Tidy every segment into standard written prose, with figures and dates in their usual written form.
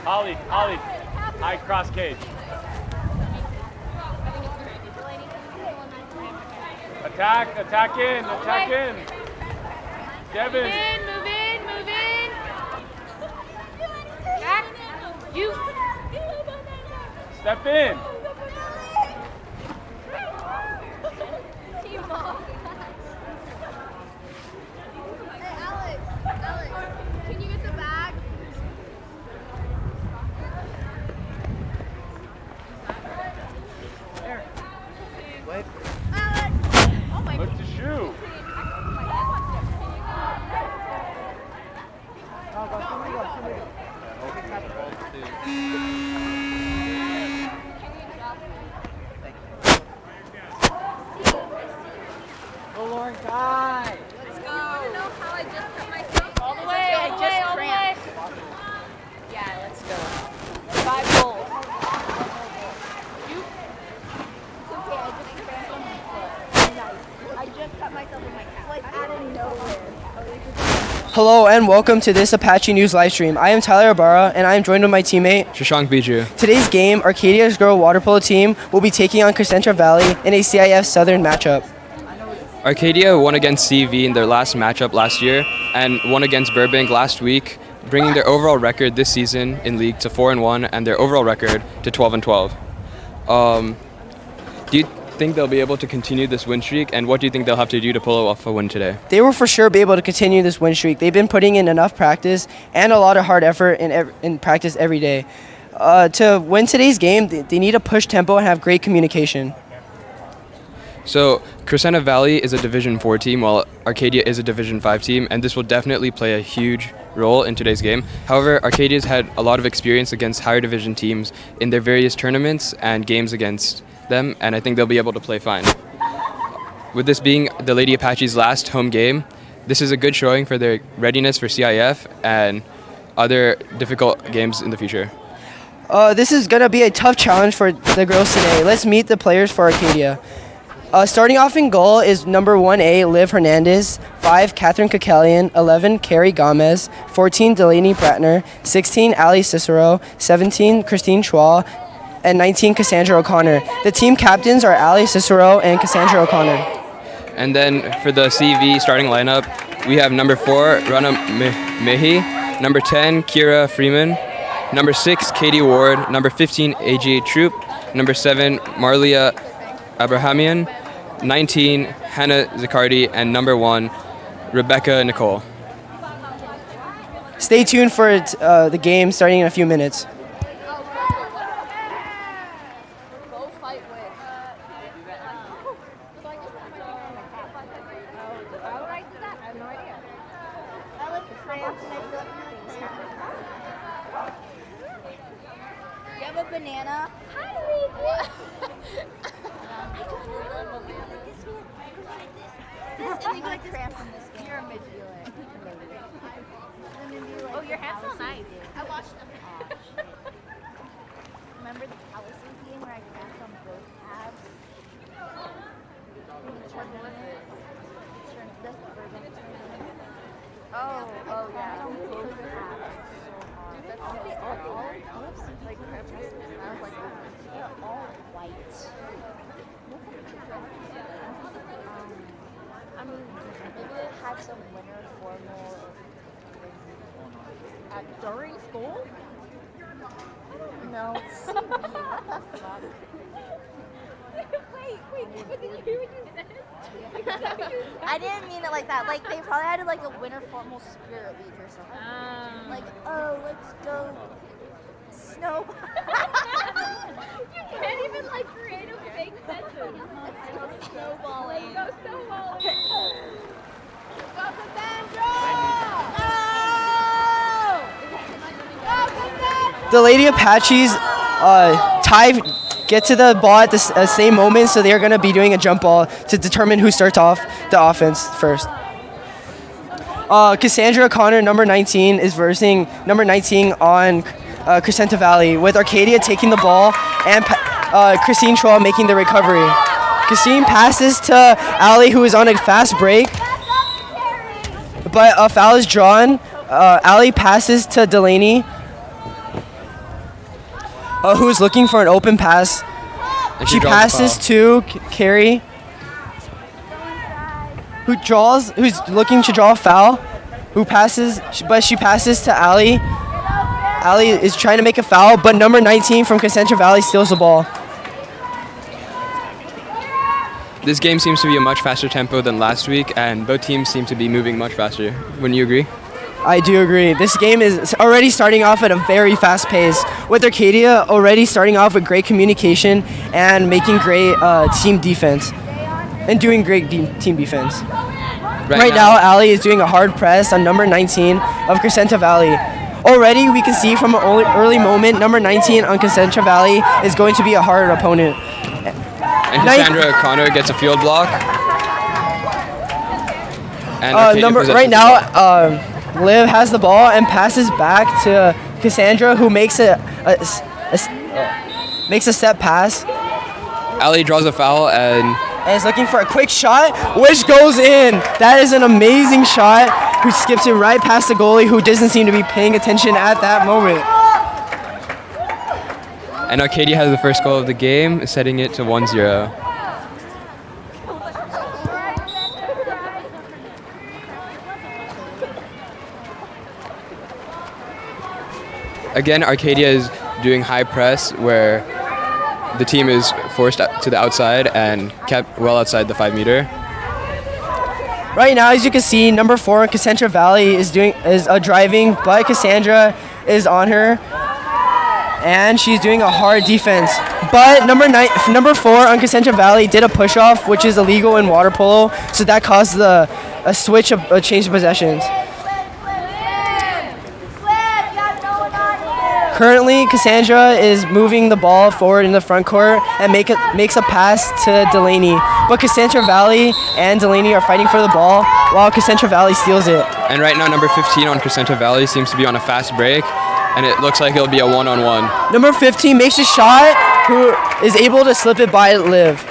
Ollie, high cross cage. Attack in. Devin. Move in. Back. You. Step in. Hey, Alex, can you get the bag? There. What? Alex! Oh my Lift the shoe. Go, Lauren, guy. Let's go. You know how I just cut myself? All the way. Yeah, let's go. 5 goals. I just cut myself with my cat. Like out of nowhere. Hello and welcome to this Apache News livestream. I am Tyler Ybarra and I am joined with my teammate Shashank Biju. Today's game, Arcadia's girl water polo team will be taking on Crescenta Valley in a CIF Southern matchup. Arcadia won against CV in their last matchup last year and won against Burbank last week, bringing their overall record this season in league to 4-1 and their overall record to 12-12. Do you think they'll be able to continue this win streak, and what do you think they'll have to do to pull off a win today? They will for sure be able to continue this win streak. They've been putting in enough practice and a lot of hard effort in practice every day. To win today's game, they need to push tempo and have great communication. So Crescenta Valley is a Division 4 team, while Arcadia is a Division 5 team, and this will definitely play a huge role in today's game. However, Arcadia's had a lot of experience against higher division teams in their various tournaments and games against them, and I think they'll be able to play fine. With this being the Lady Apache's last home game, this is a good showing for their readiness for CIF and other difficult games in the future. This is going to be a tough challenge for the girls today. Let's meet the players for Arcadia. Starting off in goal is number 1A, Liv Hernandez, 5, Catherine Kakelian, 11, Carrie Gomez, 14, Delaney Bratner, 16, Ali Cicero, 17, Christine Schwal, and 19, Cassandra O'Connor. The team captains are Ali Cicero and Cassandra O'Connor. And then for the CV starting lineup, we have number 4, Rana Mehi, number 10, Kira Freeman, number 6, Katie Ward, number 15, AJ Troop, number 7, Marlia Abrahamian, 19, Hannah Zaccardi, and number 1, Rebecca Nicole. Stay tuned for the game starting in a few minutes. You have a banana? You're a midget. Oh, your hair's so nice. I watched them. Remember the Allison game where I cramped on both abs? Oh yeah. Both abs. Dude, that's all like cramped. I was like, they're all white. I mean, maybe they had some winter formal during school? No. Wait, did you hear what you said? I didn't mean it like that. Like, they probably had like a winter formal spirit week or something. Like, oh, let's go snow. You can't even like create a fake sentence. Let's go snowballing. Let's go snowballing. Go Cassandra! Go! The Lady Apaches get to the ball at the same moment, so they're going to be doing a jump ball to determine who starts off the offense first. Cassandra O'Connor, number 19, is versing number 19 on Crescenta Valley, with Arcadia taking the ball and Christine Schwal making the recovery. Christine passes to Ali, who is on a fast break, but a foul is drawn. Ali passes to Delaney, who's looking for an open pass. And She draws the passes foul. to Carrie, who's looking to draw a foul, but she passes to Ali. Ali is trying to make a foul, but number 19 from Crescenta Valley steals the ball. This game seems to be a much faster tempo than last week, and both teams seem to be moving much faster. Wouldn't you agree? I do agree. This game is already starting off at a very fast pace, with Arcadia already starting off with great communication and making great team defense, and doing great team defense. Right now, Ali is doing a hard press on number 19 of Crescenta Valley. Already, we can see from an early moment, number 19 on Crescenta Valley is going to be a hard opponent. And Cassandra Connor gets a field block. And Arcadia right now, Liv has the ball and passes back to Cassandra, who makes a step pass. Ali draws a foul and is looking for a quick shot, which goes in. That is an amazing shot. Who skips it right past the goalie, who doesn't seem to be paying attention at that moment. And Arcadia has the first goal of the game, setting it to 1-0. Again, Arcadia is doing high press, where the team is forced to the outside and kept well outside the 5-meter. Right now, as you can see, number 4 in Crescenta Valley is driving, but Cassandra is on her. And she's doing a hard defense. But number 4 on Crescenta Valley did a push-off, which is illegal in water polo, so that caused a change of possessions. Currently, Cassandra is moving the ball forward in the front court and makes a pass to Delaney. But Crescenta Valley and Delaney are fighting for the ball while Crescenta Valley steals it. And right now, number 15 on Crescenta Valley seems to be on a fast break, and it looks like it'll be a one-on-one. Number 15 makes a shot, who is able to slip it by Liv.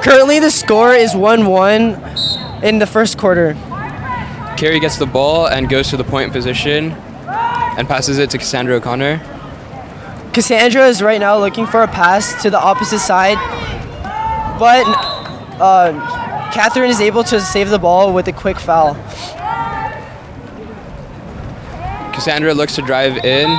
Currently, the score is 1-1 in the first quarter. Carrie gets the ball and goes to the point position and passes it to Cassandra O'Connor. Cassandra is right now looking for a pass to the opposite side, but Catherine is able to save the ball with a quick foul. Cassandra looks to drive in.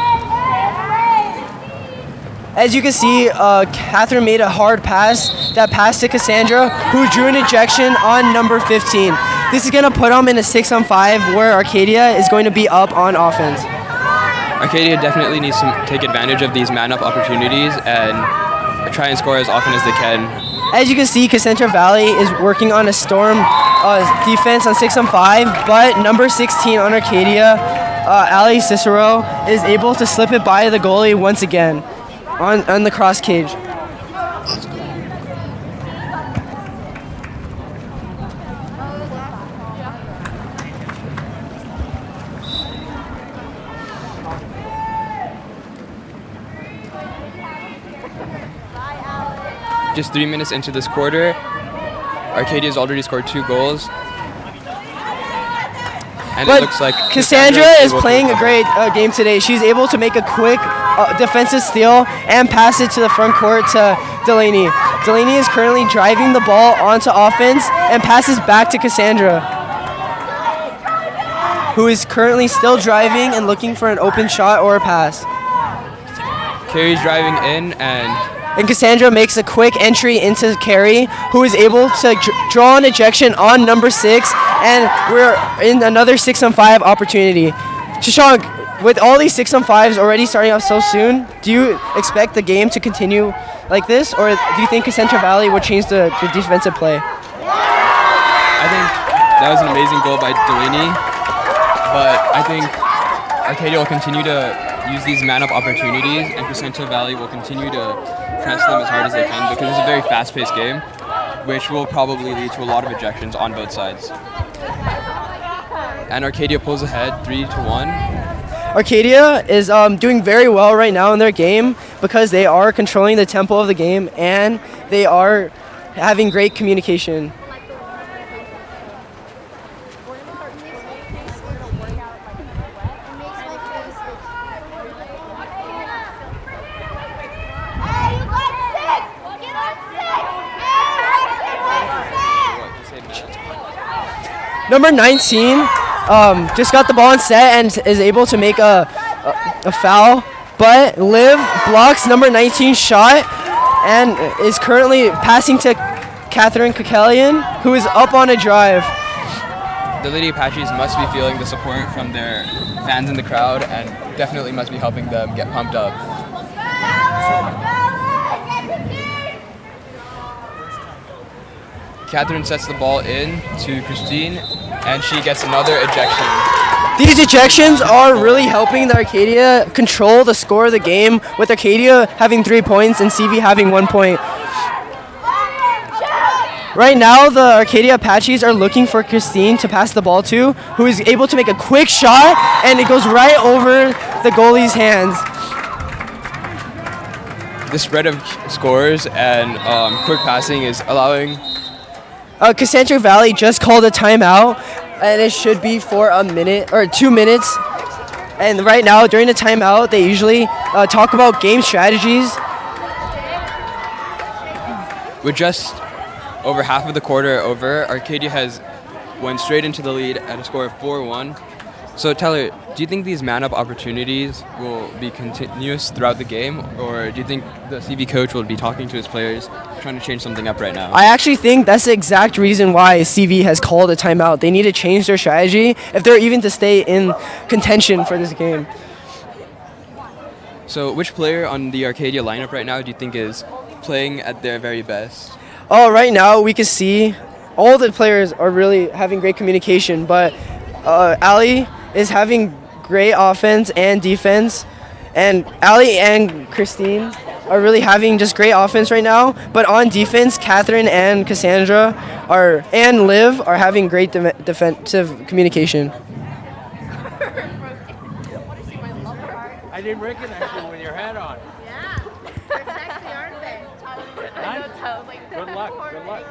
As you can see, Catherine made a hard pass that passed to Cassandra, who drew an ejection on number 15. This is going to put them in a 6-on-5 where Arcadia is going to be up on offense. Arcadia definitely needs to take advantage of these man-up opportunities and try and score as often as they can. As you can see, Crescenta Valley is working on a storm defense on 6-on-5, but number 16 on Arcadia, Ali Cicero, is able to slip it by the goalie once again on the cross cage. Just 3 minutes into this quarter, Arcadia has already scored 2 goals. And But it looks like Cassandra is playing a great game today. She's able to make a quick defensive steal and pass it to the front court to Delaney. Delaney is currently driving the ball onto offense and passes back to Cassandra, who is currently still driving and looking for an open shot or a pass. Carrie's driving in, and Cassandra makes a quick entry into Carrie, who is able to draw an ejection on number 6, and we're in another 6-on-5 opportunity. Shashank, with all these 6-on-5s already starting off so soon, do you expect the game to continue like this, or do you think Crescenta Valley will change the defensive play? I think that was an amazing goal by Delaney, but I think Arcadia will continue to use these man-up opportunities, and Crescenta Valley will continue to press them as hard as they can, because it's a very fast-paced game, which will probably lead to a lot of ejections on both sides. And Arcadia pulls ahead 3-1. Arcadia is doing very well right now in their game because they are controlling the tempo of the game and they are having great communication. Number 19 just got the ball in set and is able to make a foul, but Liv blocks number 19's shot and is currently passing to Catherine Kakelian, who is up on a drive. The Lady Apaches must be feeling the support from their fans in the crowd and definitely must be helping them get pumped up. Catherine sets the ball in to Christine, and she gets another ejection. These ejections are really helping the Arcadia control the score of the game, with Arcadia having 3 points and CV having 1 point. Right now, the Arcadia Apaches are looking for Christine to pass the ball to, who is able to make a quick shot, and it goes right over the goalie's hands. The spread of scores and quick passing is allowing... Crescenta Valley just called a timeout, and it should be for a minute or 2 minutes. And right now, during the timeout, they usually talk about game strategies. With just over half of the quarter over, Arcadia has went straight into the lead at a score of 4-1. So Tyler, do you think these man-up opportunities will be continuous throughout the game, or do you think the CV coach will be talking to his players, trying to change something up right now? I actually think that's the exact reason why CV has called a timeout. They need to change their strategy if they're even to stay in contention for this game. So which player on the Arcadia lineup right now do you think is playing at their very best? Oh, right now we can see all the players are really having great communication, but Ali is having great offense and defense, and Ali and Christine are really having just great offense right now. But on defense, Catherine and Cassandra and Liv are having great defensive communication. I didn't recognize you with your hat on. Yeah. They're sexy, aren't they? Nice. Good luck. Good luck.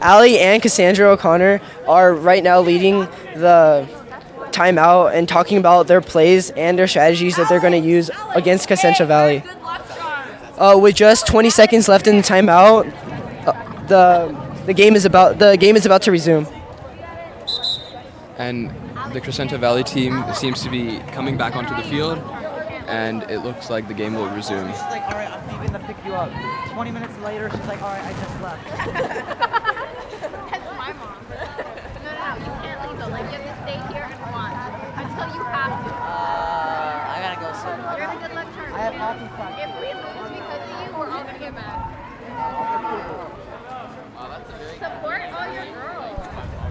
Ali and Cassandra O'Connor are right now leading the timeout and talking about their plays and their strategies that they're going to use against Crescenta Valley. With just 20 seconds left in the timeout, the game is about to resume. And the Crescenta Valley team seems to be coming back onto the field, and it looks like the game will resume. She's like, all right, I'm leaving to pick you up. 20 minutes later, she's like, all right, I just left. That's my mom. No, you can't leave though. Like, you have to stay here and watch until you have to. I gotta go soon. You're in a good luck turn. I have hockey practice. If we lose because of you, we're all gonna get mad. Support all your girls.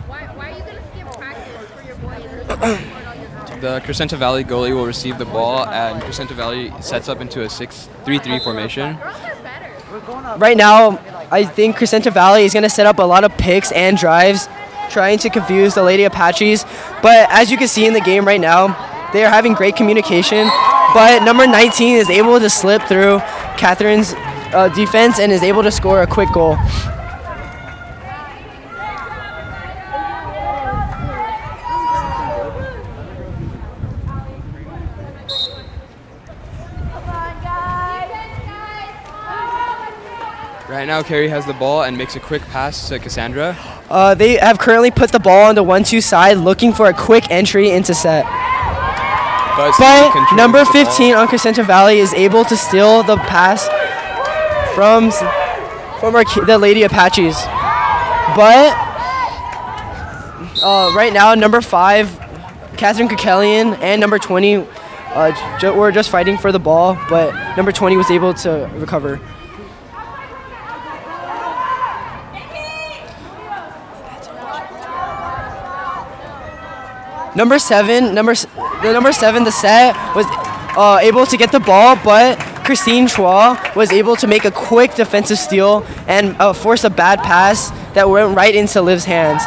Why are you gonna skip practice for your boys? Support all your girls. The Crescenta Valley goalie will receive the ball, and Crescenta Valley sets up into a 6-3-3 formation. Girls are better. Right now, I think Crescenta Valley is going to set up a lot of picks and drives, trying to confuse the Lady Apaches. But as you can see in the game right now, they are having great communication. But number 19 is able to slip through Catherine's defense and is able to score a quick goal. Right now, Carrie has the ball and makes a quick pass to Cassandra. They have currently put the ball on the 1-2 side, looking for a quick entry into set. But number 15 on Crescenta Valley is able to steal the pass from the Lady Apaches. But right now, number 5, Catherine Kakelian, and number 20 were just fighting for the ball, but number 20 was able to recover. Number 7, the set was able to get the ball, but Christine Chua was able to make a quick defensive steal and force a bad pass that went right into Liv's hands.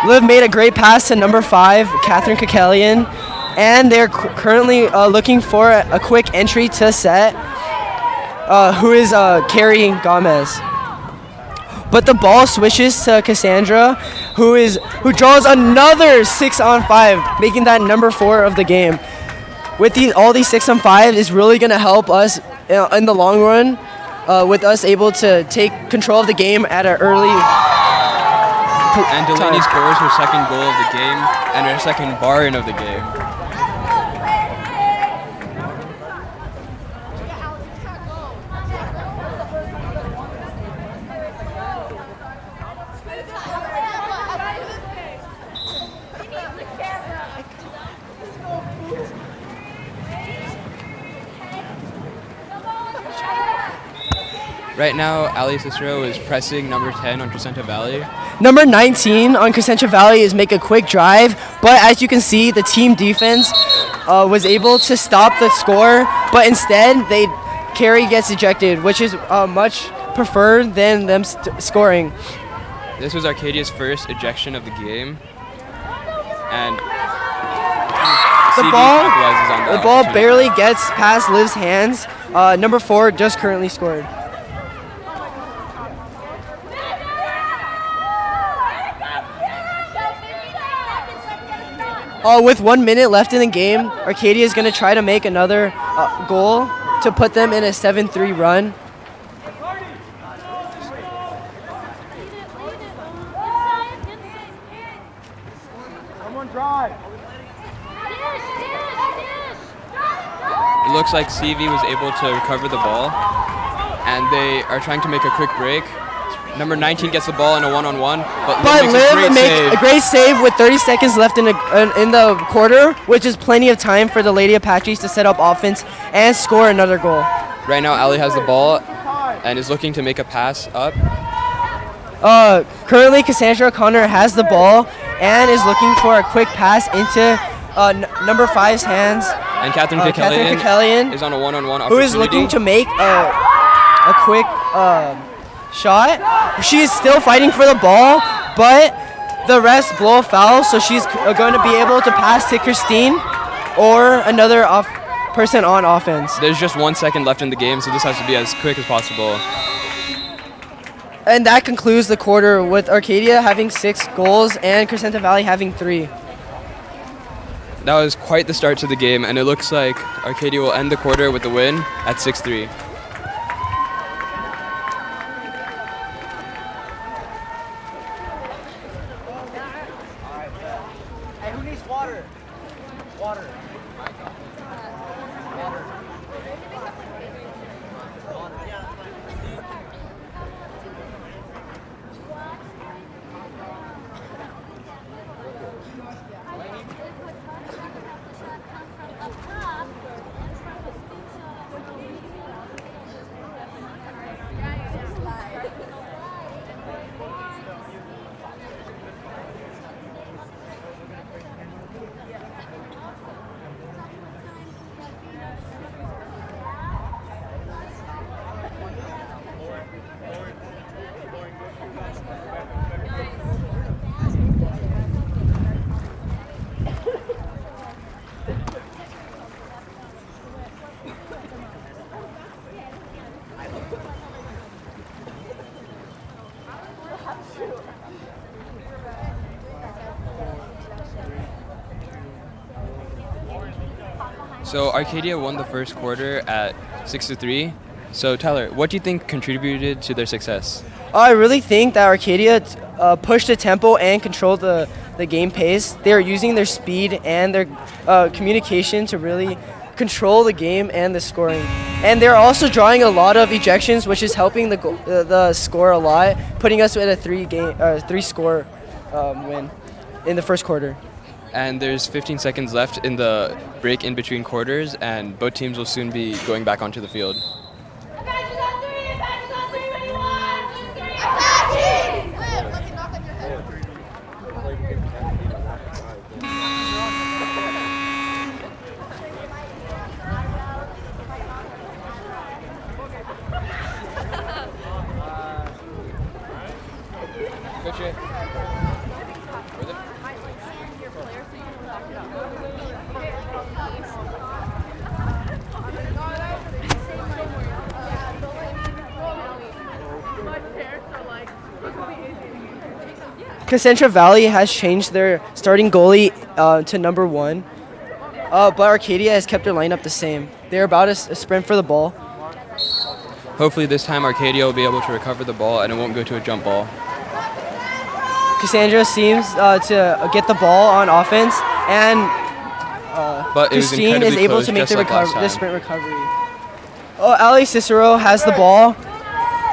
Liv made a great pass to number 5, Catherine Kakelian, and they're currently looking for a quick entry to set, who is Carrie Gomez. but the ball switches to Cassandra, who draws another 6-on-5, making that number 4 of the game. With all these 6-on-5 is really going to help us in the long run, with us able to take control of the game at an early And Delaney scores her second goal of the game and her second bar-in of the game. Right now, Ali Cicero is pressing number 10 on Crescenta Valley. Number 19 on Crescenta Valley is make a quick drive, but as you can see, the team defense was able to stop the score, but instead, carry gets ejected, which is much preferred than them scoring. This was Arcadia's first ejection of the game, and the ball barely gets past Liv's hands. Number 4 just currently scored. With 1 minute left in the game, Arcadia is going to try to make another goal to put them in a 7-3 run. It looks like CV was able to recover the ball, and they are trying to make a quick break. Number 19 gets the ball in a one-on-one, but Liv makes a great save with 30 seconds left in the quarter, which is plenty of time for the Lady Apaches to set up offense and score another goal. Right now, Ali has the ball and is looking to make a pass up. Currently, Cassandra Connor has the ball and is looking for a quick pass into number 5's hands. And Catherine Kekelian is on a one-on-one opportunity. Who is looking to make a quick shot. She is still fighting for the ball, but the refs blow a foul, so she's going to be able to pass to Christine or another person on offense. There's just 1 second left in the game, so this has to be as quick as possible. And that concludes the quarter with Arcadia having 6 goals and Crescenta Valley having 3. That was quite the start to the game, and it looks like Arcadia will end the quarter with the win at 6-3. So Arcadia won the first quarter at 6-3. So Tyler, what do you think contributed to their success? I really think that Arcadia pushed the tempo and controlled the game pace. They are using their speed and their communication to really control the game and the scoring. And they're also drawing a lot of ejections, which is helping the score a lot, putting us at a 3-score win in the first quarter. And there's 15 seconds left in the break in between quarters, and both teams will soon be going back onto the field. Crescenta Valley has changed their starting goalie to number 1, but Arcadia has kept their lineup the same. They're about to sprint for the ball. Hopefully this time Arcadia will be able to recover the ball and it won't go to a jump ball. Cassandra seems to get the ball on offense, and But it was Christine is incredibly able close, to make just like last the time. sprint recovery. Oh, Ali Cicero has the ball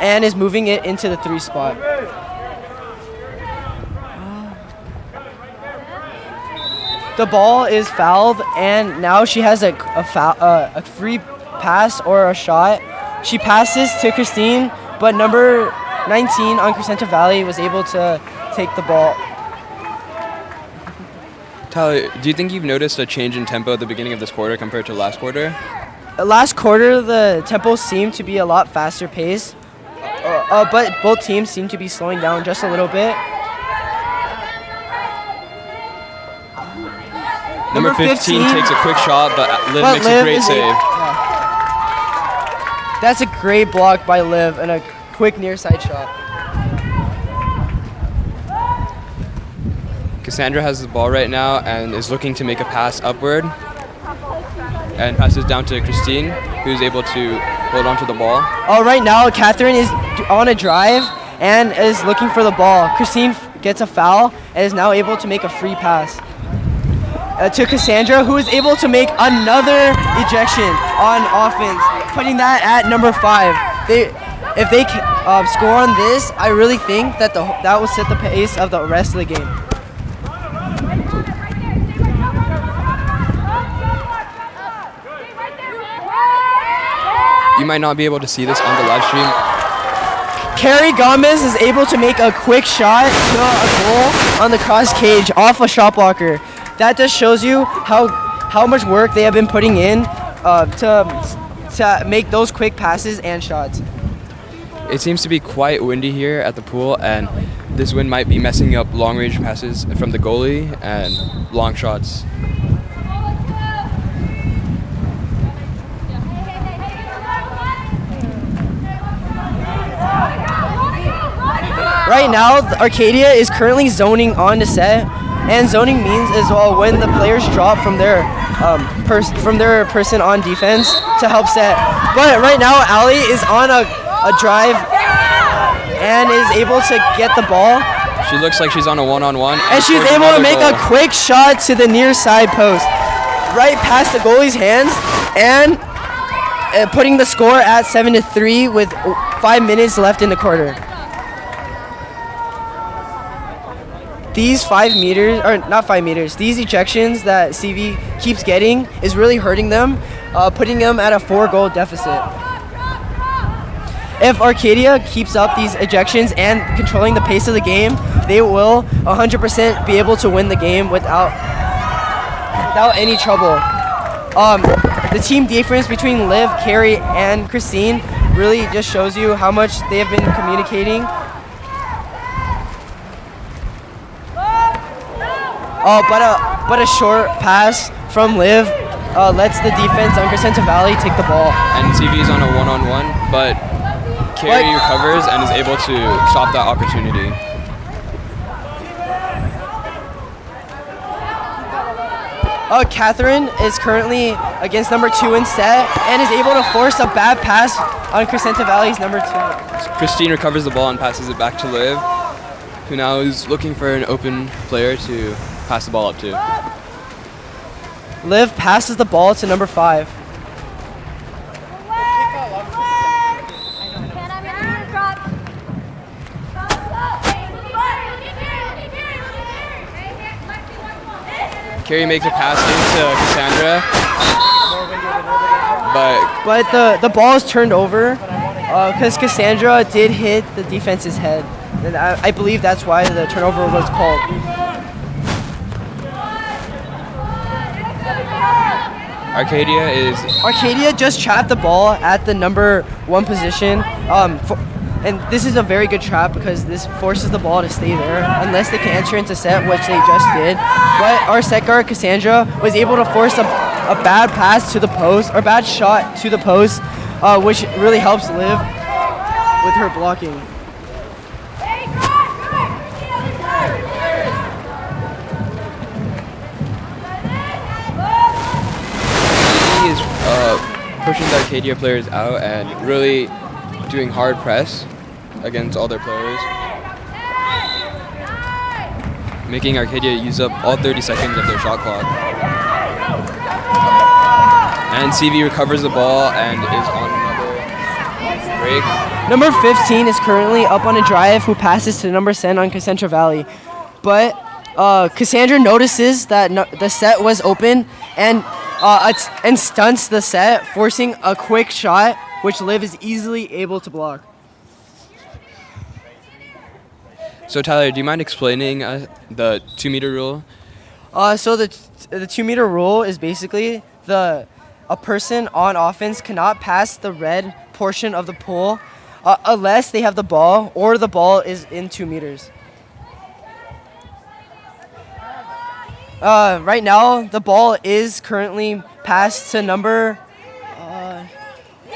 and is moving it into the 3 spot. The ball is fouled, and now she has a free pass or a shot. She passes to Christine, but number 19 on Crescenta Valley was able to take the ball. Tyler, do you think you've noticed a change in tempo at the beginning of this quarter compared to last quarter? Last quarter, the tempo seemed to be a lot faster paced, but both teams seem to be slowing down just a little bit. Number 15 takes a quick shot, but Liv But makes Liv a great is save. That's a great block by Liv and a quick near side shot. Cassandra has the ball right now and is looking to make a pass upward and passes down to Christine, who's able to hold on to the ball. Right now, Catherine is on a drive and is looking for the ball. Christine gets a foul and is now able to make a free pass to Cassandra, who is able to make another ejection on offense, putting that at number 5. If they score on this, I really think that that will set the pace of the rest of the game. You might not be able to see this on the live stream. Carrie Gomez is able to make a quick shot to a goal on the cross cage off a shot blocker. That just shows you how much work they have been putting in to make those quick passes and shots. It seems to be quite windy here at the pool, and this wind might be messing up long-range passes from the goalie and long shots. Right now, Arcadia is currently zoning on the set, and zoning means as well when the players drop from their person on defense to help set. But right now, Ali is on a drive and is able to get the ball. She looks like she's on a one-on-one. And she's scores able to another make goal. a quick shot to the near side post, right past the goalie's hands, and putting the score at 7-3 with 5 minutes left in the quarter. These 5 meters, or not 5 meters, these ejections that CV keeps getting is really hurting them, putting them at a 4-goal deficit. If Arcadia keeps up these ejections and controlling the pace of the game, they will 100% be able to win the game without any trouble. The team difference between Liv, Carrie, and Christine really just shows you how much they have been communicating. But a short pass from Liv lets the defense on Crescenta Valley take the ball. And CV's on a one-on-one, but Carrie recovers and is able to stop that opportunity. Catherine is currently against number 2 in set and is able to force a bad pass on Crescenta Valley's number 2. Christine recovers the ball and passes it back to Liv, who now is looking for an open player to pass the ball up to. Liv passes the ball to number 5. Carrie makes a pass into Cassandra, but the ball is turned over because Cassandra did hit the defense's head. And I believe that's why the turnover was called. Arcadia just trapped the ball at the number 1 position. And this is a very good trap because this forces the ball to stay there unless they can enter into set, which they just did. But our set guard, Cassandra, was able to force a bad pass to the post, or bad shot to the post, which really helps Liv with her blocking. pushing the Arcadia players out and really doing hard press against all their players, making Arcadia use up all 30 seconds of their shot clock. And CV recovers the ball and is on another break. Number 15 is currently up on a drive who passes to number 10 on Crescenta Valley. But Cassandra notices that the set was open and stunts the set, forcing a quick shot, which Liv is easily able to block. So Tyler, do you mind explaining the 2-meter rule? So the 2-meter rule is basically a person on offense cannot pass the red portion of the pool unless they have the ball or the ball is in 2 meters. Right now, the ball is currently passed to number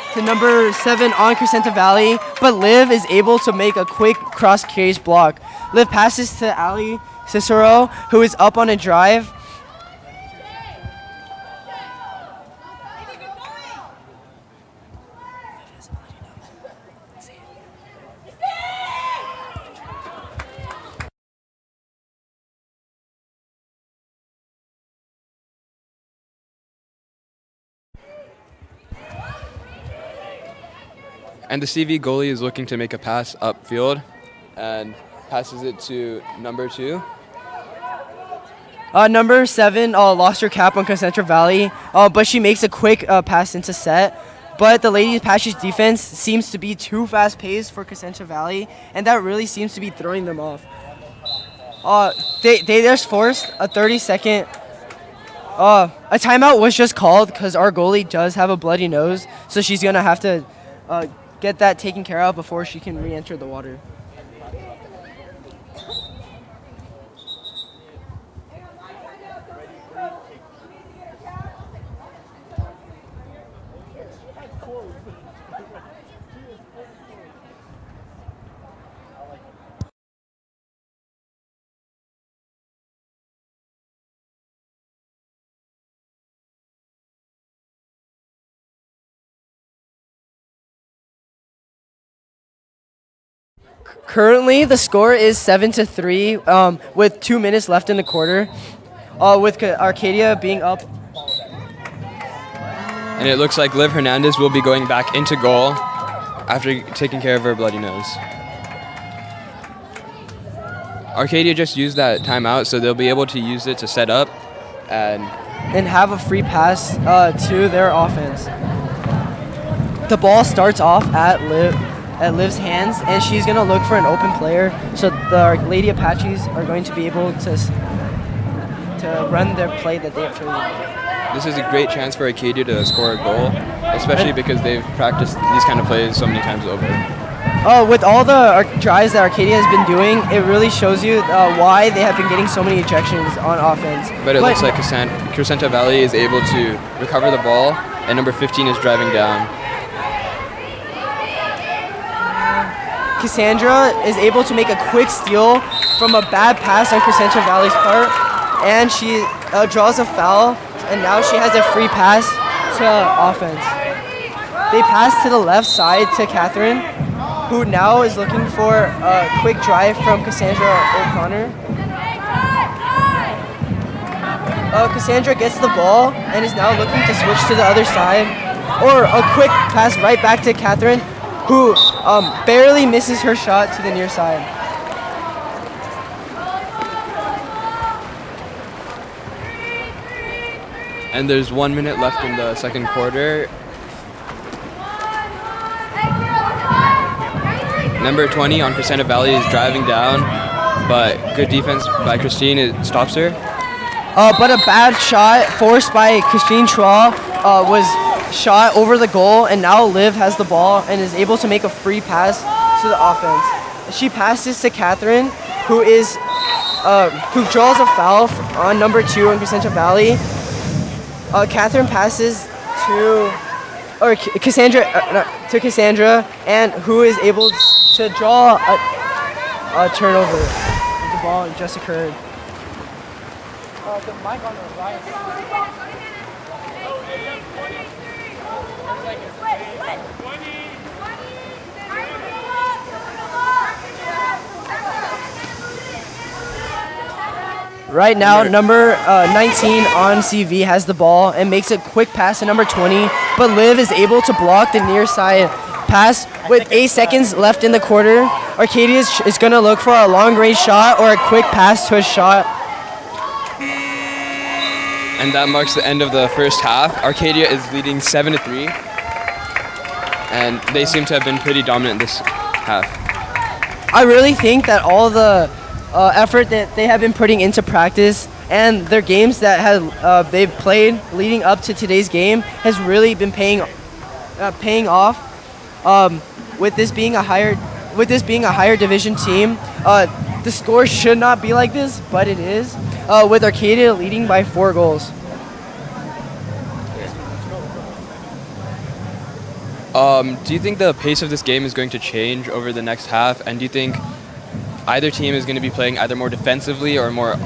7 on Crescenta Valley, but Liv is able to make a quick cross-cage block. Liv passes to Ali Cicero, who is up on a drive. And the CV goalie is looking to make a pass upfield and passes it to number 2. Number 7 lost her cap on Crescenta Valley, but she makes a quick pass into set. But the Lady Apache's defense seems to be too fast-paced for Crescenta Valley, and that really seems to be throwing them off. They just forced a 30-second... a timeout was just called because our goalie does have a bloody nose, so she's going to have to get that taken care of before she can re-enter the water. Currently, the score is 7-3 with 2 minutes left in the quarter, with Arcadia being up. And it looks like Liv Hernandez will be going back into goal after taking care of her bloody nose. Arcadia just used that timeout, so they'll be able to use it to set up and have a free pass to their offense. The ball starts off at Liv's hands, and she's going to look for an open player, so the Lady Apaches are going to be able to run their play that they have chosen. This is a great chance for Arcadia to score a goal, especially because they've practiced these kind of plays so many times over. With all the drives that Arcadia has been doing, it really shows you why they have been getting so many ejections on offense. But it looks like Crescenta Valley is able to recover the ball, and number 15 is driving down. Cassandra is able to make a quick steal from a bad pass on Crescenta Valley's part, and she draws a foul, and now she has a free pass to offense. They pass to the left side to Catherine, who now is looking for a quick drive from Cassandra O'Connor. Cassandra gets the ball and is now looking to switch to the other side, or a quick pass right back to Catherine, who barely misses her shot to the near side. And there's 1 minute left in the second quarter. Number 20 on Crescenta Valley is driving down, but good defense by Christine, it stops her. But a bad shot forced by Christine Chua was shot over the goal, and now Liv has the ball and is able to make a free pass to the offense. She passes to Catherine, who draws a foul on number 2 on Crescenta Valley. Catherine passes to Cassandra, and who is able to draw a turnover. The ball just occurred. The mic on the right. Right now, number 19 on CV has the ball and makes a quick pass to number 20, but Liv is able to block the near side pass with 8 seconds left in the quarter. Arcadia is going to look for a long-range shot or a quick pass to a shot. And that marks the end of the first half. Arcadia is leading 7-3, and they seem to have been pretty dominant this half. I really think that all the effort that they have been putting into practice and their games that they've played leading up to today's game has really been paying off. With this being a higher division team, the score should not be like this, but it is. With Arcadia leading by 4 goals. Do you think the pace of this game is going to change over the next half? And do you think either team is going to be playing either more defensively or more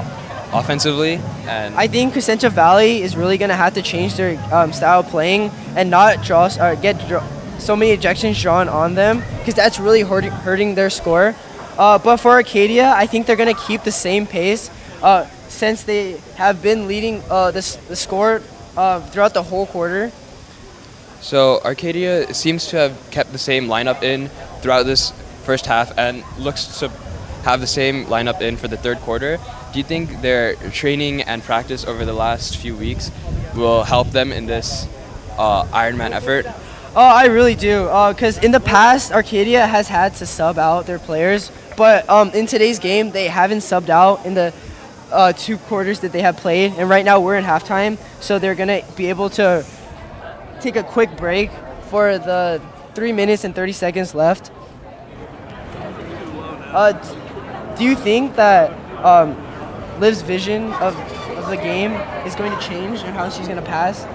offensively? And I think Crescenta Valley is really going to have to change their style of playing and not get so many ejections drawn on them, because that's really hurting their score. But for Arcadia, I think they're going to keep the same pace since they have been leading the score throughout the whole quarter. So Arcadia seems to have kept the same lineup in throughout this first half and looks to have the same lineup in for the third quarter. Do you think their training and practice over the last few weeks will help them in this Ironman effort? Oh, I really do, because in the past, Arcadia has had to sub out their players, but in today's game, they haven't subbed out in the 2 quarters that they have played, and right now we're in halftime, so they're going to be able to take a quick break for the 3 minutes and 30 seconds left. Do you think that Liv's vision of the game is going to change and how she's going to pass?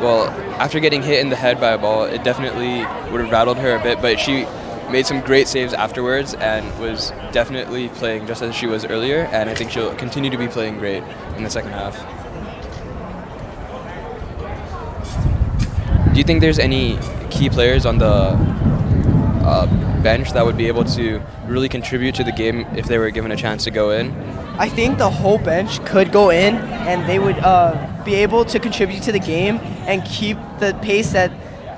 Well, after getting hit in the head by a ball, it definitely would have rattled her a bit, but she made some great saves afterwards and was definitely playing just as she was earlier, and I think she'll continue to be playing great in the second half. Do you think there's any key players on the bench that would be able to really contribute to the game if they were given a chance to go in? I think the whole bench could go in and they would be able to contribute to the game and keep the pace that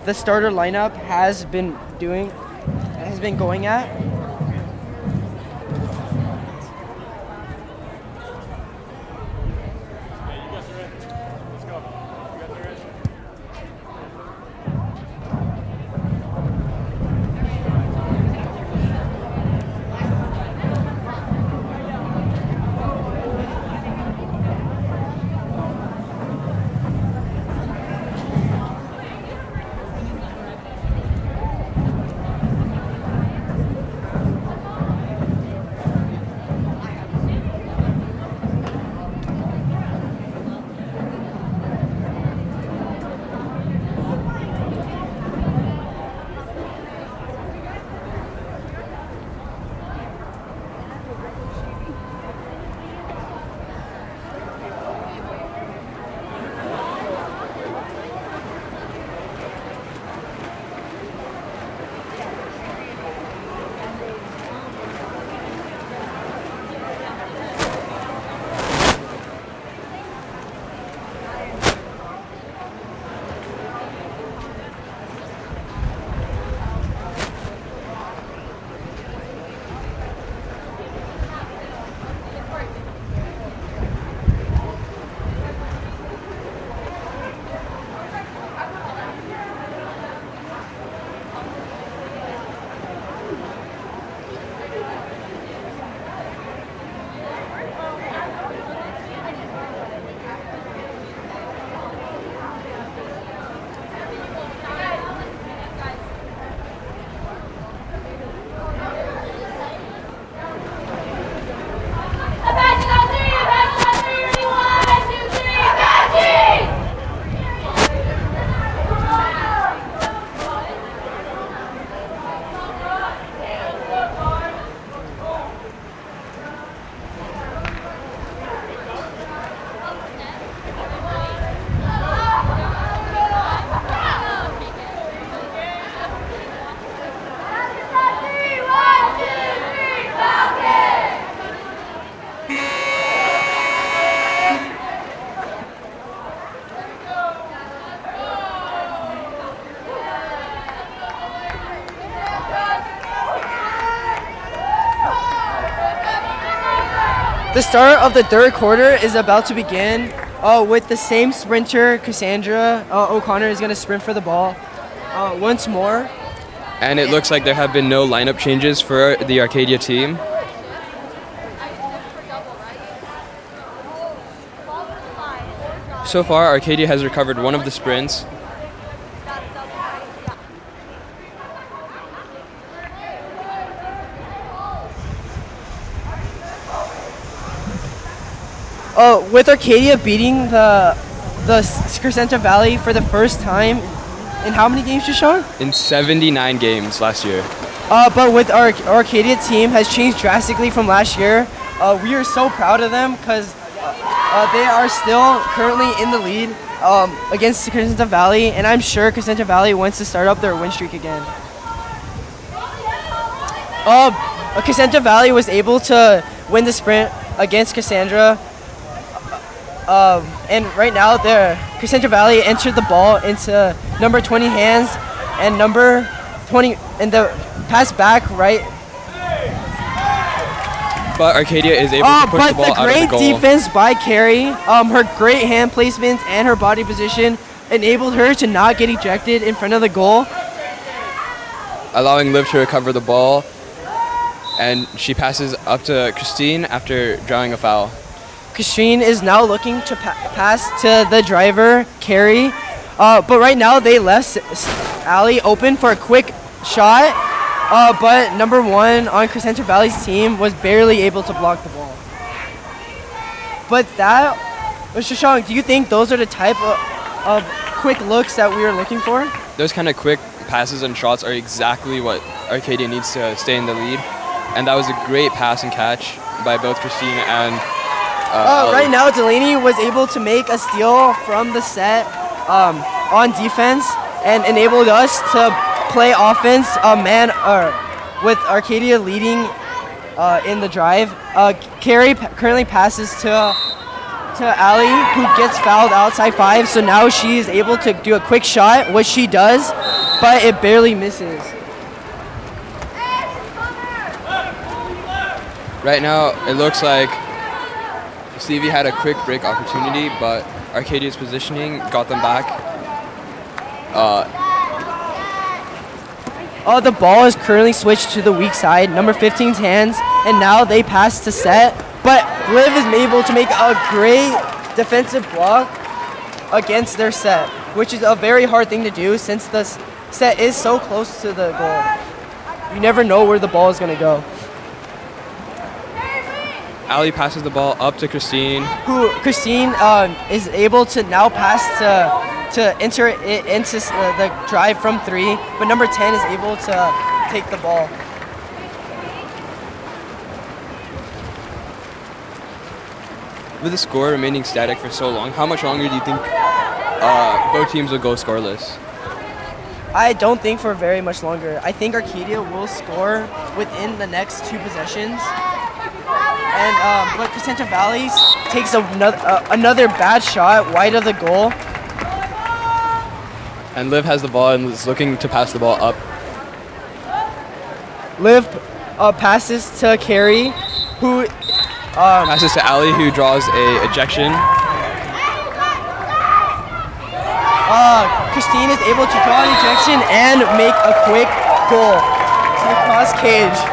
the starter lineup has been going at. The start of the third quarter is about to begin. With the same sprinter, Cassandra O'Connor is going to sprint for the ball once more. And it looks like there have been no lineup changes for the Arcadia team. So far, Arcadia has recovered one of the sprints. With Arcadia beating the Crescenta Valley for the first time in how many games, Shashank? In 79 games last year. But with our Arcadia team has changed drastically from last year. We are so proud of them because they are still currently in the lead against Crescenta Valley, and I'm sure Crescenta Valley wants to start up their win streak again. Crescenta Valley was able to win the sprint against Cassandra. And right now, Crescenta Valley entered the ball into number 20 hands, and number 20 and the pass back right. But Arcadia is able to push the ball out of the goal. But the great defense by Carrie, her great hand placements and her body position enabled her to not get ejected in front of the goal, allowing Liv to recover the ball, and she passes up to Christine after drawing a foul. Christine is now looking to pass to the driver, Carrie. But right now they left Allie open for a quick shot. But number 1 on Crescenta Valley's team was barely able to block the ball. But Shashank, do you think those are the type of quick looks that we are looking for? Those kind of quick passes and shots are exactly what Arcadia needs to stay in the lead. And that was a great pass and catch by both Christine and right now, Delaney was able to make a steal from the set on defense and enabled us to play offense with Arcadia leading in the drive. Carrie currently passes to Allie, who gets fouled outside 5, so now she is able to do a quick shot, which she does, but it barely misses. Right now, it looks like Stevie had a quick break opportunity, but Arcadia's positioning got them back. The ball is currently switched to the weak side, number 15's hands, and now they pass to Set. But Liv is able to make a great defensive block against their set, which is a very hard thing to do since the set is so close to the goal. You never know where the ball is going to go. Allie passes the ball up to Christine. Christine is able to now pass to enter it into the drive from 3, but number 10 is able to take the ball. With the score remaining static for so long, how much longer do you think both teams will go scoreless? I don't think for very much longer. I think Arcadia will score within the next 2 possessions. And but Crescenta Valley takes another bad shot wide of the goal. And Liv has the ball and is looking to pass the ball up. Liv passes to Carrie, who passes to Allie, who draws a ejection. Christine is able to draw an ejection and make a quick goal to the cross cage.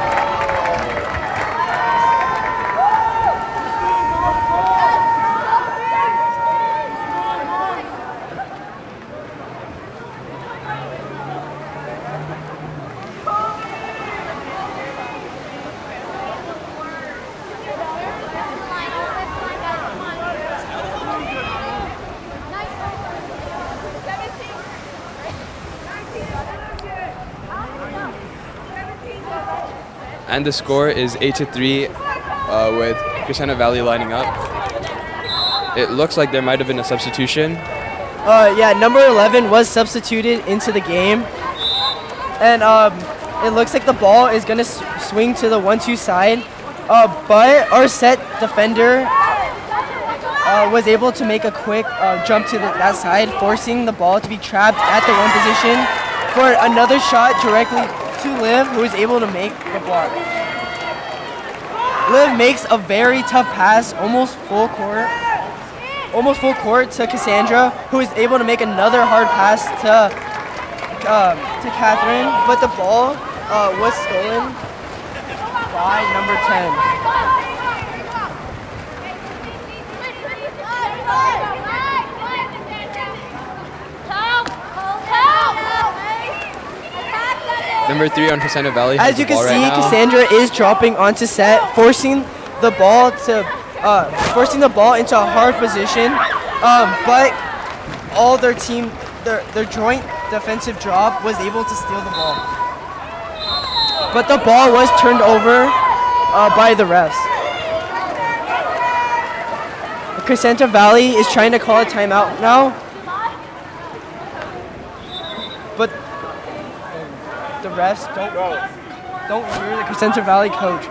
And the score is 8-3 with Crescenta Valley lining up. It looks like there might have been a substitution. Yeah, number 11 was substituted into the game. And it looks like the ball is going to swing to the 1-2 side. But our set defender was able to make a quick jump to that side, forcing the ball to be trapped at the 1 position for another shot directly to Liv, who is able to make the block. Liv makes a very tough pass, almost full court to Cassandra, who is able to make another hard pass to Catherine, but the ball was stolen by number 10. Number 3 on Crescenta Valley. As you can see, Cassandra is dropping onto set, forcing the ball into a hard position. But all their joint defensive drop was able to steal the ball. But the ball was turned over by the refs. Crescenta Valley is trying to call a timeout now. But the refs don't hear the Crescenta Valley coach.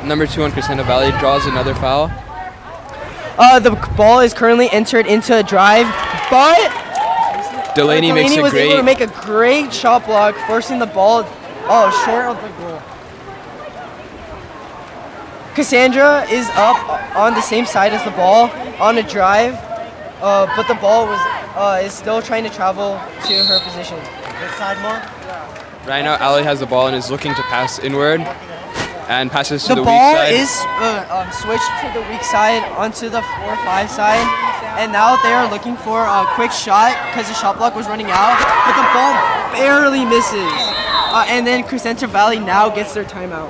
Number 2 on Crescenta Valley draws another foul. The ball is currently entered into a drive, but Delaney was makes a great... able to make a great shot block, forcing the ball short of the goal. Cassandra is up on the same side as the ball on a drive, but the ball is still trying to travel to her position. This side more? Right now, Ali has the ball and is looking to pass inward and passes to the weak ball side. is switched to the weak side onto the 4-5 side, and now they are looking for a quick shot because the shot block was running out, but the ball barely misses. And then Crescenta Valley now gets their timeout.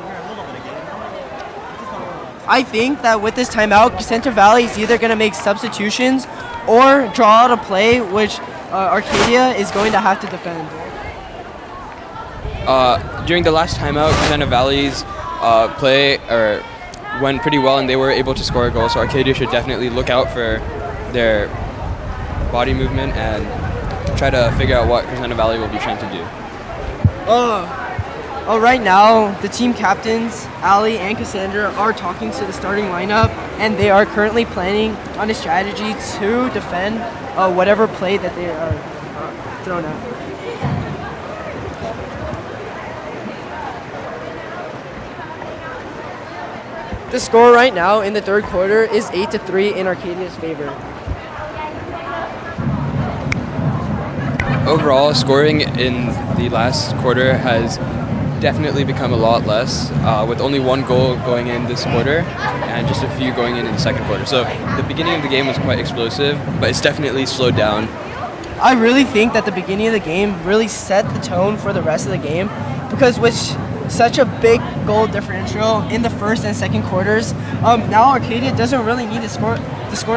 I think that with this timeout, Crescenta Valley is either going to make substitutions or draw out a play, which Arcadia is going to have to defend. During the last timeout, Crescenta Valley's play went pretty well, and they were able to score a goal. So Arcadia should definitely look out for their body movement and try to figure out what Crescenta Valley will be trying to do. Right now, the team captains, Ali and Cassandra, are talking to the starting lineup, and they are currently planning on a strategy to defend whatever play that they are thrown at. The score right now in the third quarter is 8-3 in Arcadia's favor. Overall, scoring in the last quarter has definitely become a lot less, with only one goal going in this quarter and just a few going in the second quarter. So the beginning of the game was quite explosive, but it's definitely slowed down. I really think that the beginning of the game really set the tone for the rest of the game, because with such a big goal differential in the first and second quarters, now Arcadia doesn't really need to score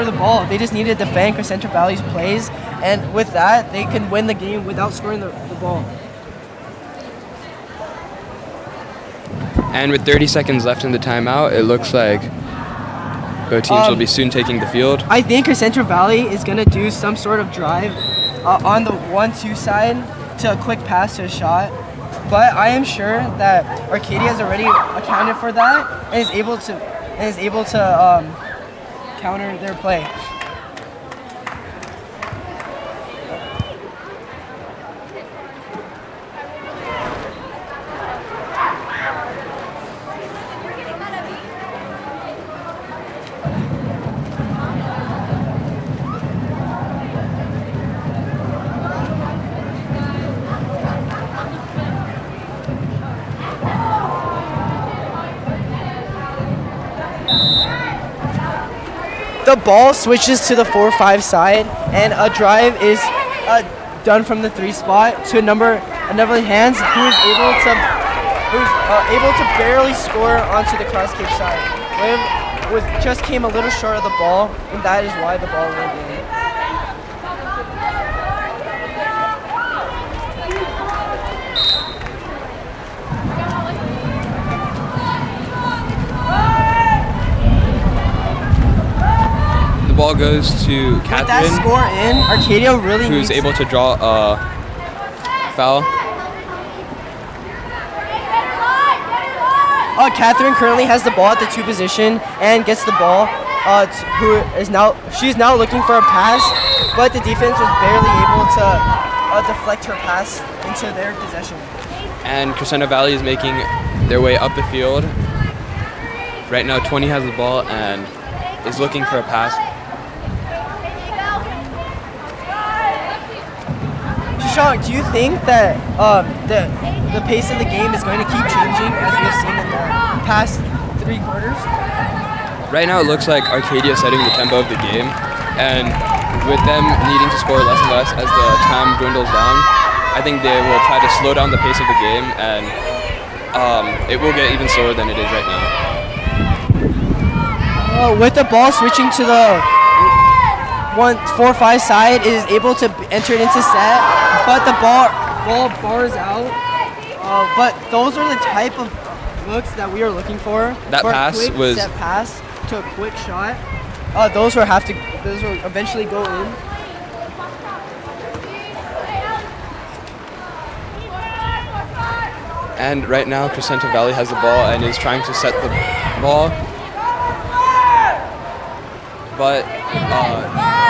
the ball. They just need to defend Crescenta Valley's plays, and with that, they can win the game without scoring the ball. And with 30 seconds left in the timeout, it looks like both teams will be soon taking the field. I think Crescenta Valley is going to do some sort of drive on the 1-2 side to a quick pass to a shot. But I am sure that Arcadia has already accounted for that and is able to counter their play. The ball switches to the 4-5 side, and a drive is done from the 3 spot to another hands who is able to barely score onto the cross kick side. Liv just came a little short of the ball, and that is why the ball went in. Ball goes to Catherine. With that score in, Arcadia really who's able to draw a foul. Catherine currently has the ball at the 2 position and gets the ball. She's now looking for a pass, but the defense was barely able to deflect her pass into their possession. And Crescenta Valley is making their way up the field. Right now, 20 has the ball and is looking for a pass. Shashank, do you think that the pace of the game is going to keep changing as we've seen in the past 3 quarters? Right now, it looks like Arcadia is setting the tempo of the game, and with them needing to score less and less as the time dwindles down, I think they will try to slow down the pace of the game, and it will get even slower than it is right now. With the ball switching to the 4-5 side, is able to enter it into set, but the ball bars out. But those are the type of looks that we are looking for. That for pass a quick was set pass to a quick shot. Those will eventually go in. And right now, Crescenta Valley has the ball and is trying to set the ball. But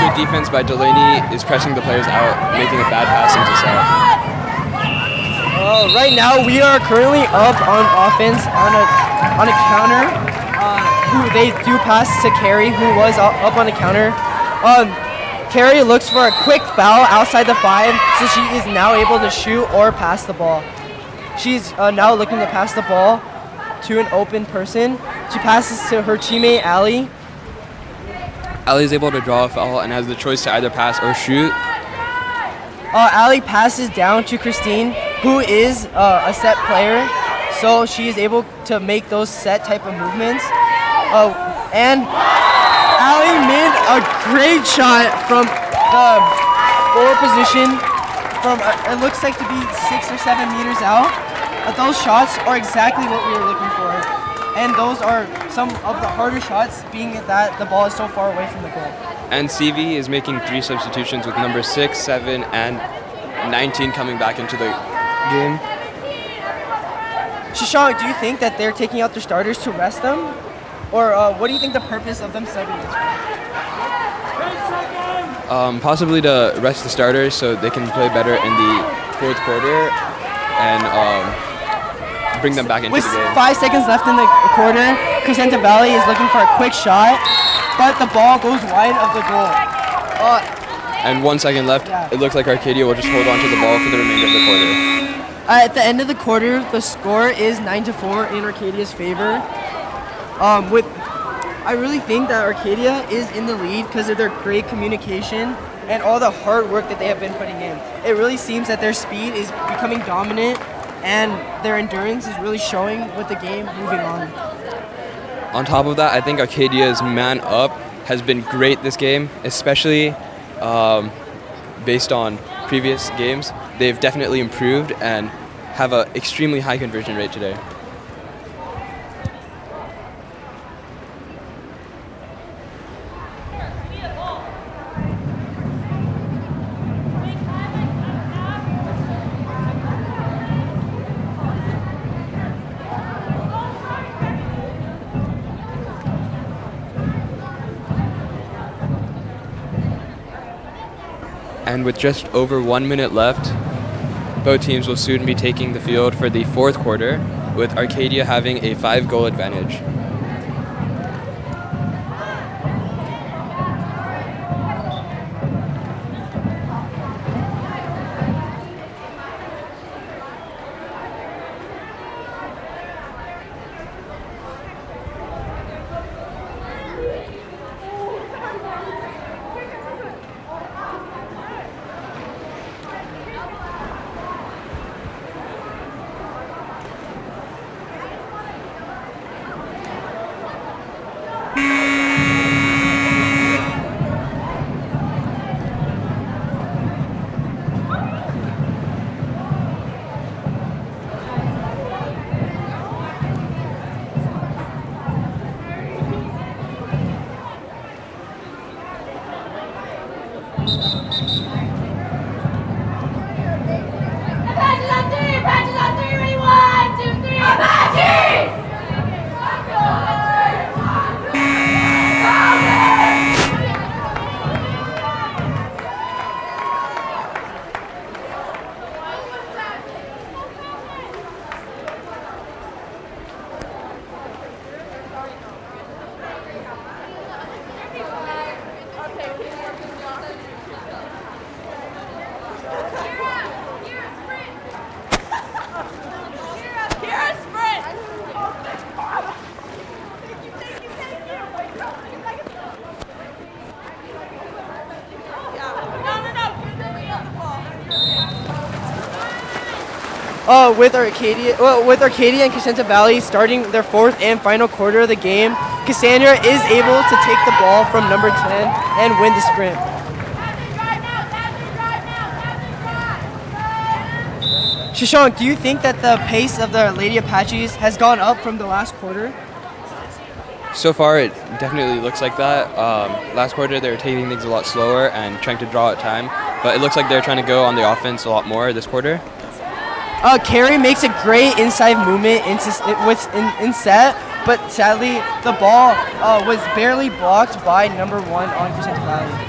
good defense by Delaney is pressing the players out, making a bad pass into set. Right now, we are currently up on offense on a counter. Who they do pass to Carrie, who was up on a counter. Carrie looks for a quick foul outside the 5, so she is now able to shoot or pass the ball. She's now looking to pass the ball to an open person. She passes to her teammate, Allie. Allie is able to draw a foul and has the choice to either pass or shoot. Allie passes down to Christine, who is a set player, so she is able to make those set type of movements. And Allie made a great shot from the 4 position, from it looks like to be 6 or 7 meters out. Those shots are exactly what we were looking for. And those are some of the harder shots, being that the ball is so far away from the goal. And CV is making 3 substitutions with number 6, 7, and 19 coming back into the game. Shashank, do you think that they're taking out their starters to rest them? Or what do you think the purpose of them subbing is? Possibly to rest the starters so they can play better in the 4th quarter and bring them back into With the game. 5 seconds left in the quarter, Crescenta Valley is looking for a quick shot, but the ball goes wide of the goal. And 1 second left. Yeah. It looks like Arcadia will just hold on to the ball for the remainder of the quarter. At the end of the quarter, the score is 9-4 in Arcadia's favor. I really think that Arcadia is in the lead because of their great communication and all the hard work that they have been putting in. It really seems that their speed is becoming dominant and their endurance is really showing with the game moving on. On top of that, I think Arcadia's man up has been great this game, especially based on previous games. They've definitely improved and have an extremely high conversion rate today. And with just over 1 minute left, both teams will soon be taking the field for the 4th quarter, with Arcadia having a 5-goal advantage. with Arcadia and Crescenta Valley starting their fourth and final quarter of the game, Cassandra is able to take the ball from number 10 and win the sprint. Shashank, do you think that the pace of the Lady Apaches has gone up from the last quarter? So far, it definitely looks like that. Last quarter, they were taking things a lot slower and trying to draw out time, but it looks like they're trying to go on the offense a lot more this quarter. Carrie makes a great inside movement in set, but sadly, the ball was barely blocked by number 1 on Crescenta Valley.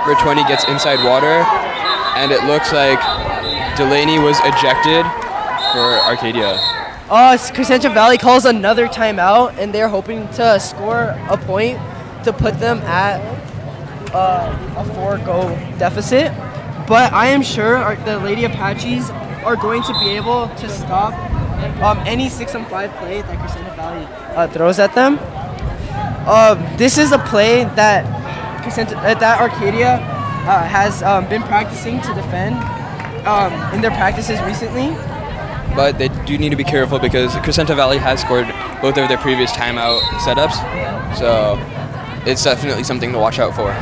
Number 20 gets inside water, and it looks like Delaney was ejected for Arcadia. Crescenta Valley calls another timeout, and they're hoping to score a point to put them at a 4-goal deficit. But I am sure the Lady Apaches are going to be able to stop any 6-on-5 play that Crescenta Valley throws at them. This is a play that Arcadia has been practicing to defend in their practices recently. But they do need to be careful because Crescenta Valley has scored both of their previous timeout setups, so it's definitely something to watch out for.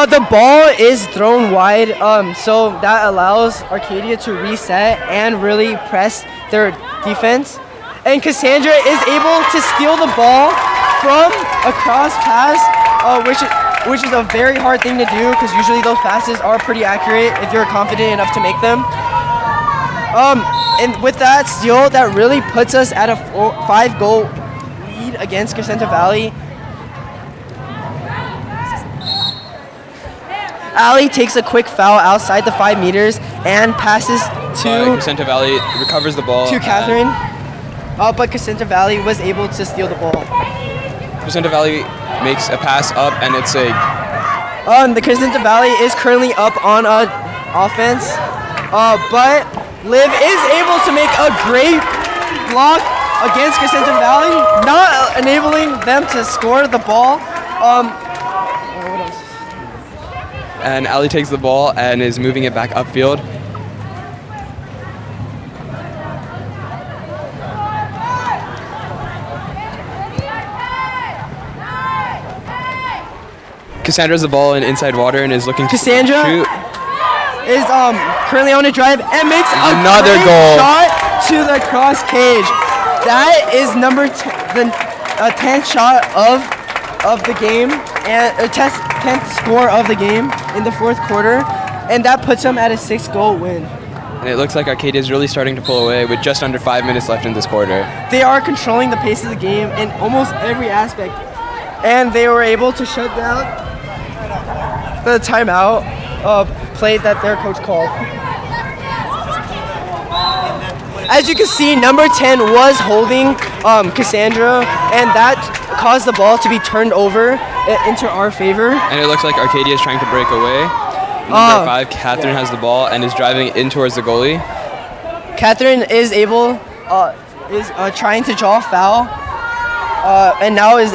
The ball is thrown wide, so that allows Arcadia to reset and really press their defense. And Cassandra is able to steal the ball from a cross pass, which is a very hard thing to do because usually those passes are pretty accurate if you're confident enough to make them. And with that steal, that really puts us at a 5-goal lead against Crescenta Valley. Ali takes a quick foul outside the 5 meters and passes to Crescenta Valley recovers the ball to Catherine. But Crescenta Valley was able to steal the ball. Crescenta Valley makes a pass up, and it's a... The Crescenta Valley is currently up on offense, but Liv is able to make a great block against Crescenta Valley, not enabling them to score the ball. What else? And Ali takes the ball and is moving it back upfield. Cassandra has the ball in inside water and is looking to shoot. Cassandra is currently on a drive and makes another great goal shot to the cross cage. That is number the 10th shot of the game and 10th score of the game in the 4th quarter, and that puts them at a 6-goal win. And it looks like Arcadia is really starting to pull away with just under 5 minutes left in this quarter. They are controlling the pace of the game in almost every aspect, and they were able to shut down the timeout play that their coach called. As you can see, number 10 was holding Cassandra, and that caused the ball to be turned over into our favor. And it looks like Arcadia is trying to break away. Number 5, Catherine has the ball and is driving in towards the goalie. Catherine is trying to draw a foul, and now is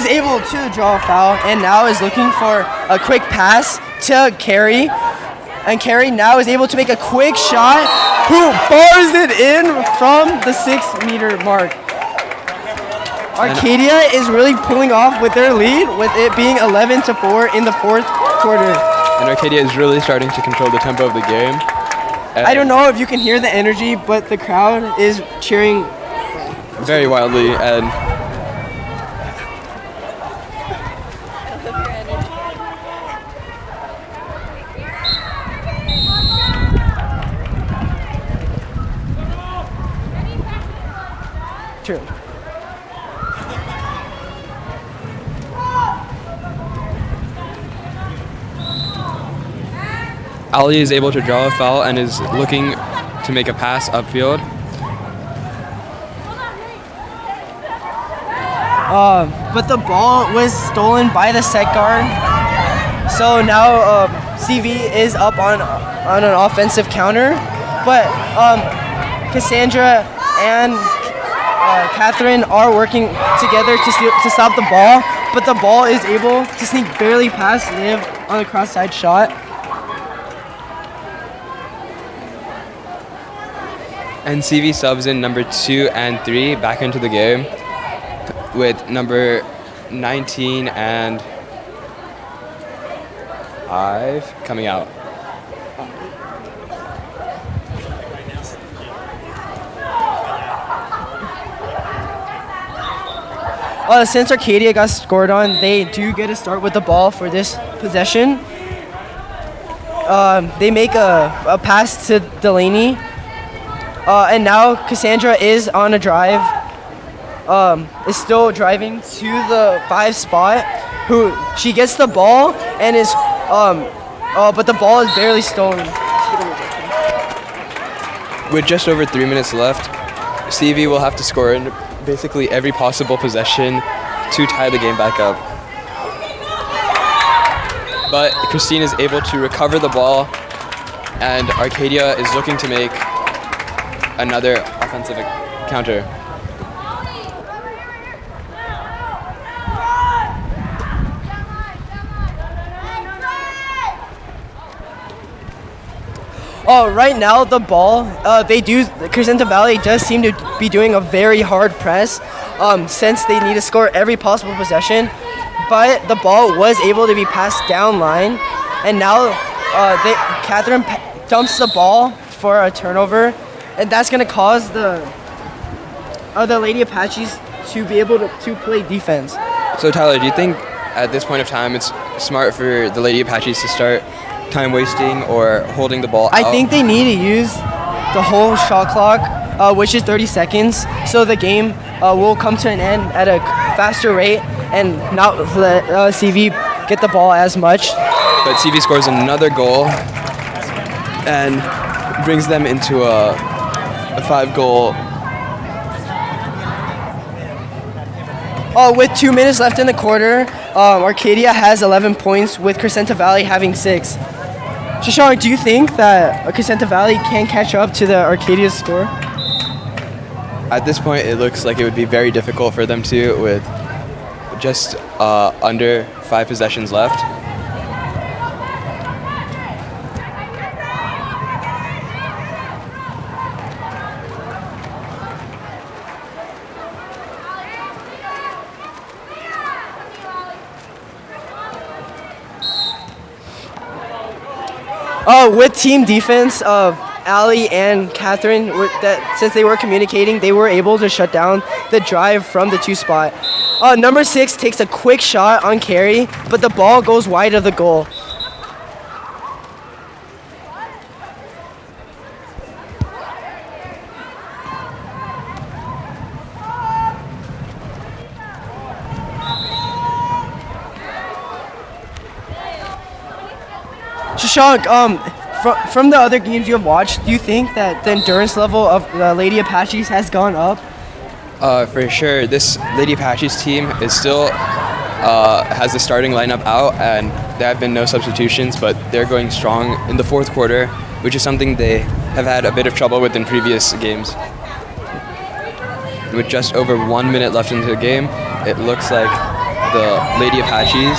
able to draw a foul, and now is looking for a quick pass to Carrie. And Carrie now is able to make a quick shot, who bars it in from the 6-meter mark. Arcadia is really pulling off with their lead, with it being 11-4 in the 4th quarter. And Arcadia is really starting to control the tempo of the game. I don't know if you can hear the energy, but the crowd is cheering very wildly, and true. Ali is able to draw a foul and is looking to make a pass upfield. but the ball was stolen by the set guard. So now CV is up on an offensive counter, but Cassandra and Catherine are working together to stop the ball, but the ball is able to sneak barely past Liv on a cross-side shot. And CV subs in number 2 and 3 back into the game with number 19 and 5 coming out. Since Arcadia got scored on, they do get a start with the ball for this possession. They make a pass to Delaney. And now Cassandra is on a drive. Is still driving to the 5 spot. She gets the ball and is but the ball is barely stolen. With just over 3 minutes left, CV will have to score in basically every possible possession to tie the game back up. But Christine is able to recover the ball, and Arcadia is looking to make another offensive counter. Right now the ball, Crescenta Valley does seem to be doing a very hard press since they need to score every possible possession, but the ball was able to be passed down line, and now Catherine dumps the ball for a turnover, and that's going to cause the Lady Apaches to be able to play defense. So Tyler, do you think at this point of time it's smart for the Lady Apaches to start time wasting or holding the ball out? I think they need to use the whole shot clock, which is 30 seconds, so the game will come to an end at a faster rate and not let CV get the ball as much. But CV scores another goal and brings them into a 5-goal. With 2 minutes left in the quarter, Arcadia has 11 points with Crescenta Valley having 6. Shashank, do you think that Crescenta Valley can catch up to the Arcadia score? At this point, it looks like it would be very difficult for them to, with just under 5 possessions left. With team defense of Ali and Catherine, since they were communicating, they were able to shut down the drive from the 2 spot. Number 6 takes a quick shot on carry, but the ball goes wide of the goal. Shashank, from the other games you have watched, do you think that the endurance level of the Lady Apaches has gone up? For sure, this Lady Apaches team is still has the starting lineup out, and there have been no substitutions, but they're going strong in the 4th quarter, which is something they have had a bit of trouble with in previous games. With just over 1 minute left into the game, it looks like the Lady Apaches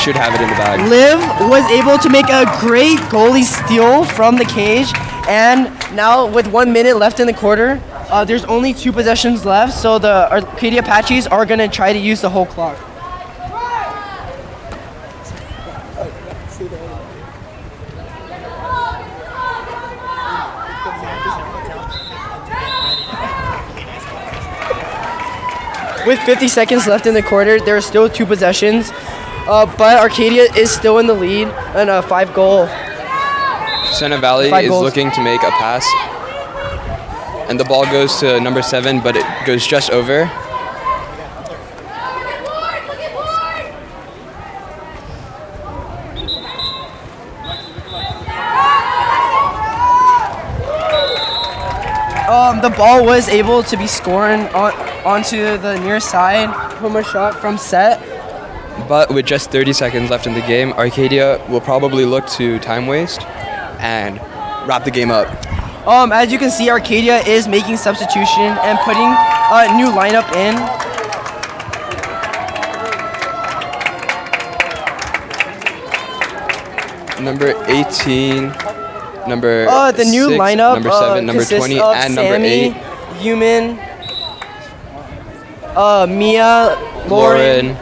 should have it in the bag. Liv was able to make a great goalie steal from the cage, and now with 1 minute left in the quarter, there's only 2 possessions left, so the Arcadia Apaches are going to try to use the whole clock. With 50 seconds left in the quarter, there are still 2 possessions. But Arcadia is still in the lead and a 5-goal. Crescenta Valley is looking to make a pass, and the ball goes to number 7, but it goes just over. The ball was able to be scored on onto the near side, Puma shot from set. But with just 30 seconds left in the game, Arcadia will probably look to time waste and wrap the game up. As you can see, Arcadia is making substitution and putting a new lineup in. Number 18, number The new 6, lineup number 7, number consists 20, of and Sammy, number 8. Yumin, Mia, Lauren.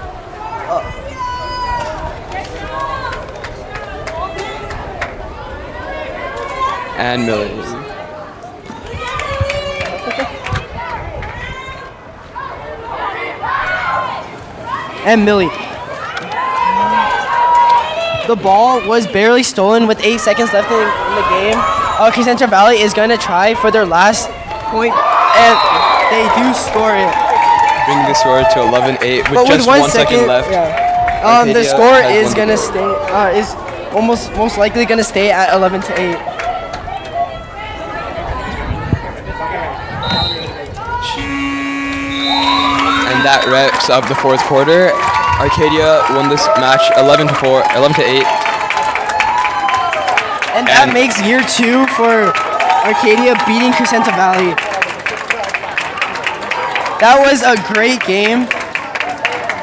And Malik. And Millie. The ball was barely stolen with 8 seconds left in the game. Crescenta Valley is going to try for their last point, and they do score it. Bring the score to 11-8 with But just with 1 second left. Yeah. The Arcadia score has is won going the to game. stay, is most likely going to stay at 11-8. And that wraps up the fourth quarter. Arcadia won this match 11-4, 11-8. And that makes year 2 for Arcadia beating Crescenta Valley. That was a great game.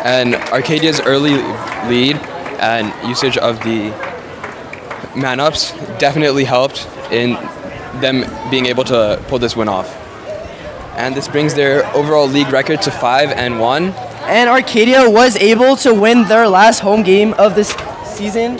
And Arcadia's early lead and usage of the man-ups definitely helped in them being able to pull this win off. And this brings their overall league record to 5-1. And Arcadia was able to win their last home game of this season.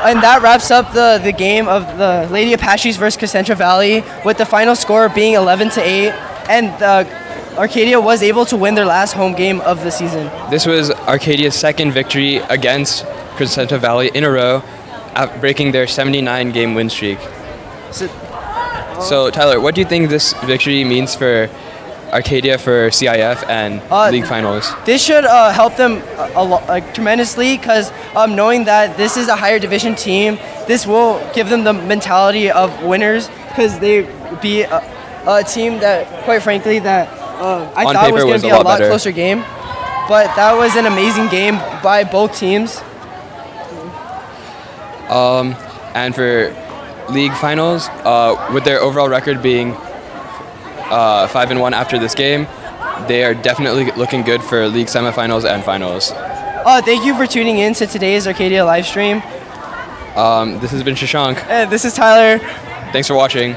And that wraps up the game of the Lady Apaches versus Crescenta Valley, with the final score being 11-8. And Arcadia was able to win their last home game of the season. This was Arcadia's second victory against Crescenta Valley in a row, breaking their 79-game win streak. So, Tyler, what do you think this victory means for Arcadia for CIF and league finals? This should help them tremendously, because knowing that this is a higher division team, this will give them the mentality of winners, because they be a team that, quite frankly, that I thought was going to be a lot closer game. But that was an amazing game by both teams. And for league finals, with their overall record being 5-1 after this game, they are definitely looking good for league semifinals and finals. Thank you for tuning in to today's Arcadia live stream. This has been Shashank. And this is Tyler. Thanks for watching.